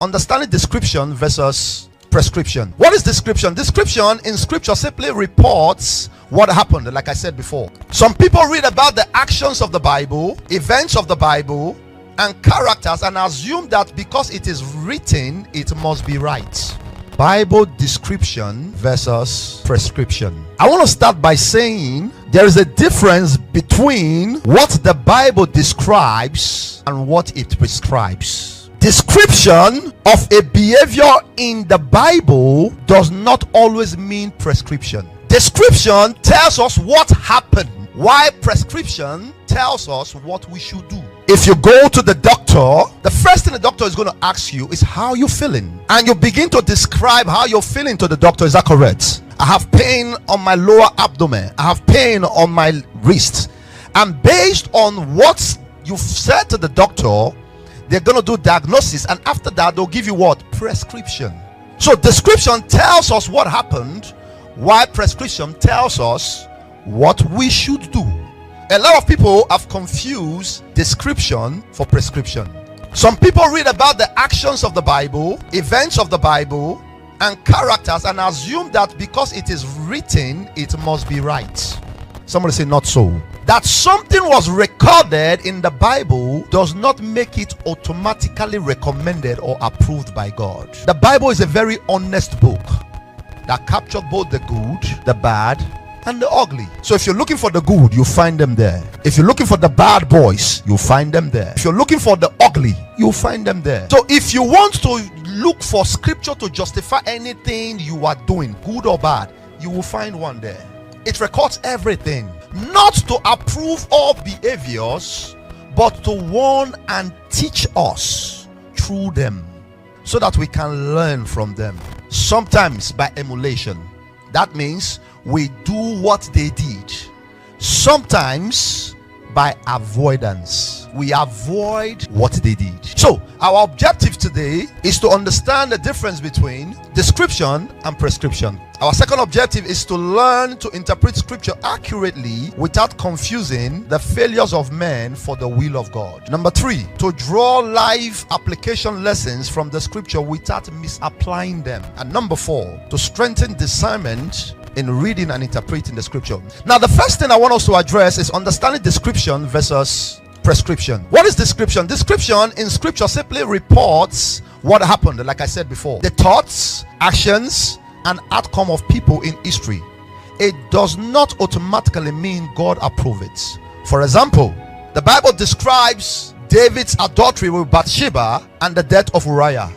Understanding description versus prescription. What is description? Description in scripture simply reports what happened, like I said before. Some people read about the actions of the Bible, events of the Bible, and characters and assume that because it is written, it must be right. Bible description versus prescription. I want to start by saying there is a difference between what the Bible describes and what it prescribes. Description of a behavior in the Bible does not always mean prescription. Description tells us what happened, while prescription tells us what we should do. If you go to the doctor, the first thing the doctor is going to ask you is how you feeling, and you begin to describe how you're feeling to the doctor. Is that correct? I have pain on my lower abdomen, I have pain on my wrist, and based on what you've said to the doctor, they're going to do diagnosis, and after that they'll give you what? Prescription. So description tells us what happened, while prescription tells us what we should do. A lot of people have confused description for prescription. Some people read about the actions of the Bible, events of the Bible, and characters and assume that because it is written, it must be right. Somebody say not so. That something was recorded in the Bible does not make it automatically recommended or approved by God. The Bible is a very honest book that captured both the good, the bad, and the ugly. So if you're looking for the good, you find them there. If you're looking for the bad boys, you find them there. If you're looking for the ugly, you'll find them there. So if you want to look for scripture to justify anything you are doing, good or bad, you will find one there. It records everything, not to approve all behaviors, but to warn and teach us through them so that we can learn from them. Sometimes by emulation. That means we do what they did. Sometimes by avoidance. We avoid what they did. So our objective today is to understand the difference between description and prescription. Our second objective is to learn to interpret scripture accurately without confusing the failures of men for the will of God. Number 3, to draw live application lessons from the scripture without misapplying them. And number 4, to strengthen discernment in reading and interpreting the scripture. Now, the first thing I want us to address is understanding description versus prescription. What is description? Description in scripture simply reports what happened, like I said before. The thoughts, actions, and outcome of people in history. It does not automatically mean God approves it. For example, the Bible describes David's adultery with Bathsheba and the death of Uriah.